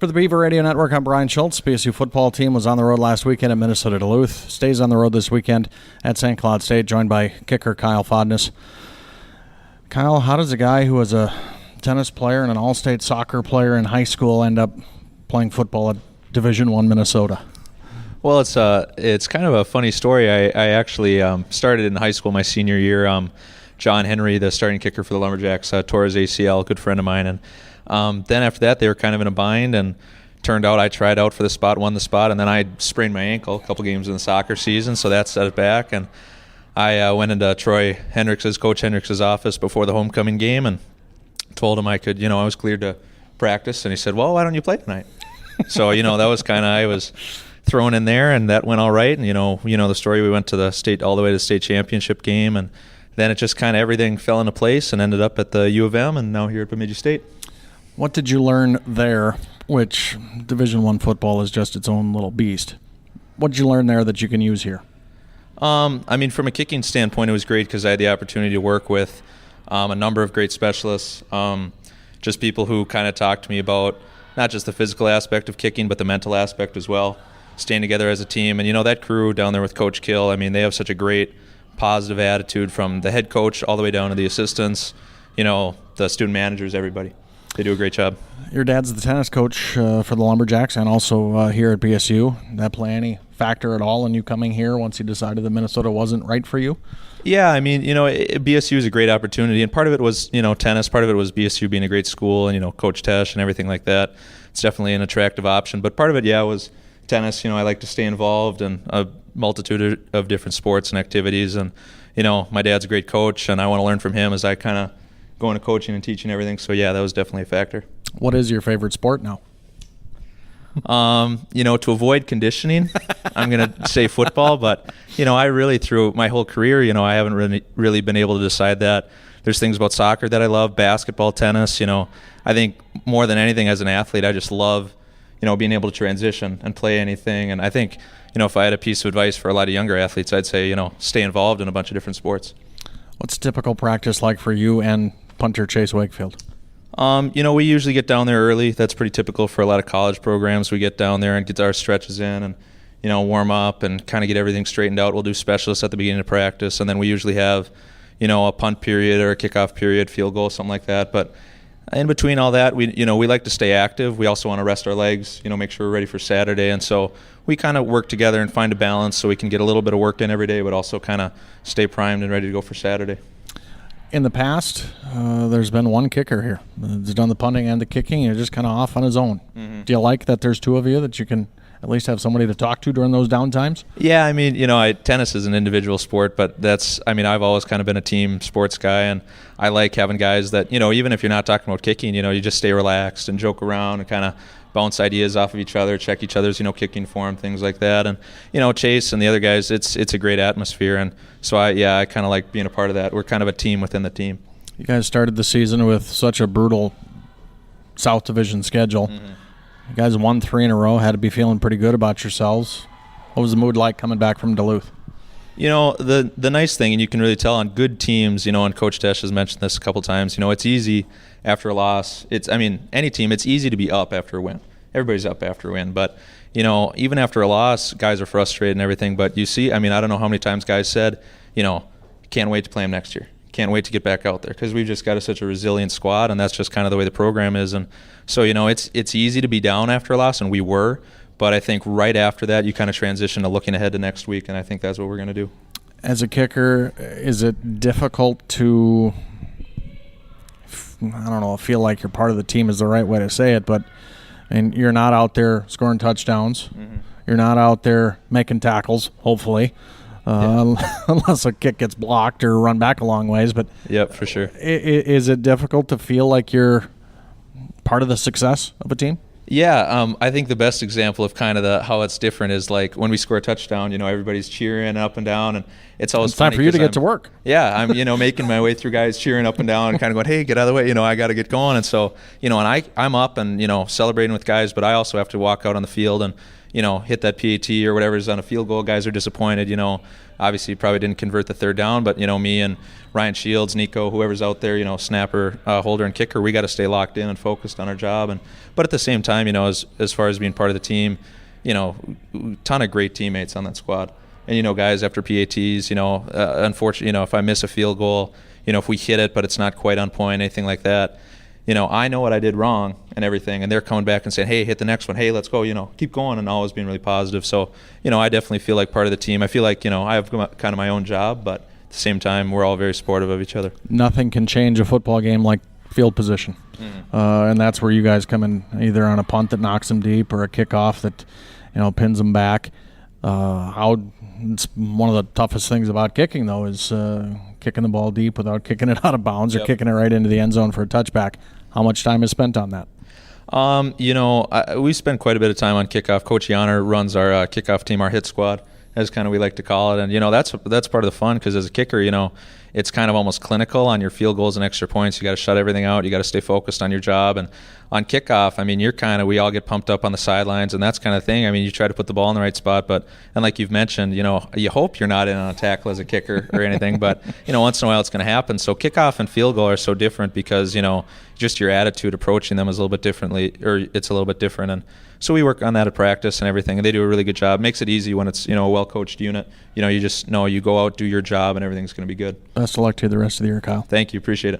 For the Beaver Radio Network, I'm Brian Schultz. BSU football team was on the road last weekend at Minnesota Duluth. Stays on the road this weekend at St. Cloud State, joined by kicker Kyle Fodness. Kyle, how does a guy who was a tennis player and an all-state soccer player in high school end up playing football at Division I Minnesota? Well, it's kind of a funny story. I actually started in high school my senior year. John Henry, the starting kicker for the Lumberjacks, tore his ACL, a good friend of mine, and then after that, they were kind of in a bind, and turned out I tried out for the spot, won the spot, and then I sprained my ankle a couple games in the soccer season, so that set it back. And I went into Coach Hendricks's office before the homecoming game and told him I was cleared to practice, and he said, "Well, why don't you play tonight?" So that was kind of, I was thrown in there, and that went all right. And the story. We went to all the way to the state championship game, and then it just kind of everything fell into place and ended up at the U of M, and now here at Bemidji State. What did you learn there, which Division I football is just its own little beast? What did you learn there that you can use here? From a kicking standpoint, it was great because I had the opportunity to work with a number of great specialists, just people who kind of talked to me about not just the physical aspect of kicking, but the mental aspect as well, staying together as a team. And, that crew down there with Coach Kill, they have such a great positive attitude from the head coach all the way down to the assistants, the student managers, everybody. They do a great job. Your dad's the tennis coach for the Lumberjacks and also here at BSU. Did that play any factor at all in you coming here once you decided that Minnesota wasn't right for you? Yeah, BSU is a great opportunity, and part of it was, tennis. Part of it was BSU being a great school and, Coach Tesh and everything like that. It's definitely an attractive option. But part of it, was tennis. I like to stay involved in a multitude of different sports and activities. And, my dad's a great coach, and I want to learn from him as I kind of go into coaching and teaching everything. So, that was definitely a factor. What is your favorite sport now? To avoid conditioning, I'm going to say football. But, I really, through my whole career, I haven't really been able to decide that. There's things about soccer that I love, basketball, tennis. I think more than anything as an athlete, I just love, being able to transition and play anything. And I think, if I had a piece of advice for a lot of younger athletes, I'd say, stay involved in a bunch of different sports. What's typical practice like for you and punter Chase Wakefield? We usually get down there early. That's pretty typical for a lot of college programs. We get down there and get our stretches in and, warm up and kind of get everything straightened out. We'll do specialists at the beginning of practice, and then we usually have, a punt period or a kickoff period, field goal, something like that. But in between all that, we like to stay active. We also want to rest our legs, make sure we're ready for Saturday. And so we kind of work together and find a balance so we can get a little bit of work in every day, but also kind of stay primed and ready to go for Saturday. In the past, there's been one kicker here. He's done the punting and the kicking. You're just kind of off on his own. Mm-hmm. Do you like that there's two of you, that you can at least have somebody to talk to during those down times? Yeah, tennis is an individual sport, but I've always kind of been a team sports guy, and I like having guys that, even if you're not talking about kicking, you just stay relaxed and joke around and kind of bounce ideas off of each other, check each other's, kicking form, things like that. And, Chase and the other guys, it's a great atmosphere. And so I kind of like being a part of that. We're kind of a team within the team. You guys started the season with such a brutal South Division schedule. Mm-hmm. You guys won 3 in a row, had to be feeling pretty good about yourselves. What was the mood like coming back from Duluth? The nice thing, and you can really tell on good teams, and Coach Tesh has mentioned this a couple times, it's easy after a loss. Any team, it's easy to be up after a win. Everybody's up after a win. But, even after a loss, guys are frustrated and everything. But you see, I don't know how many times guys said, can't wait to play them next year. Can't wait to get back out there, because we've just got such a resilient squad, and that's just kind of the way the program is. And so, it's easy to be down after a loss, and we were. But I think right after that, you kind of transition to looking ahead to next week, and I think that's what we're going to do. As a kicker, is it difficult to, feel like you're part of the team is the right way to say it, but you're not out there scoring touchdowns. Mm-hmm. You're not out there making tackles, hopefully, unless a kick gets blocked or run back a long ways. But yep, for sure. Is it difficult to feel like you're part of the success of a team? Yeah, I think the best example of kind of how it's different is like when we score a touchdown, everybody's cheering up and down, and it's always time for you to get to work. Yeah, I'm making my way through guys cheering up and down and kind of going, hey, get out of the way, I got to get going. And so, and I'm up and, celebrating with guys, but I also have to walk out on the field and, hit that PAT or whatever is on a field goal. Guys are disappointed, obviously probably didn't convert the third down, but, me and Ryan Shields, Nico, whoever's out there, snapper, holder, and kicker, we got to stay locked in and focused on our job. But at the same time, as far as being part of the team, ton of great teammates on that squad. And, guys after PATs, unfortunately, if I miss a field goal, if we hit it but it's not quite on point, anything like that, I know what I did wrong and everything, and they're coming back and saying, hey, hit the next one, hey, let's go, keep going, and always being really positive. So, I definitely feel like part of the team. I feel like, I have kind of my own job, but at the same time, we're all very supportive of each other. Nothing can change a football game like field position. And that's where you guys come in, either on a punt that knocks them deep or a kickoff that, pins them back. It's one of the toughest things about kicking, though, is kicking the ball deep without kicking it out of bounds or kicking it right into the end zone for a touchback. How much time is spent on that? We spend quite a bit of time on kickoff. Coach Yanner runs our kickoff team, our hit squad, as kind of we like to call it. And, that's part of the fun, because as a kicker, it's kind of almost clinical on your field goals and extra points. You got to shut everything out. You got to stay focused on your job. And on kickoff, we all get pumped up on the sidelines and that's kind of thing. You try to put the ball in the right spot, and like you've mentioned, you hope you're not in on a tackle as a kicker or anything, but, once in a while it's going to happen. So kickoff and field goal are so different because, just your attitude approaching them is a little bit differently, or it's a little bit different. And so we work on that at practice and everything, and they do a really good job. Makes it easy when it's, a well-coached unit. You just know you go out, do your job, and everything's going to be good. Best of luck to you the rest of the year, Kyle. Thank you. Appreciate it.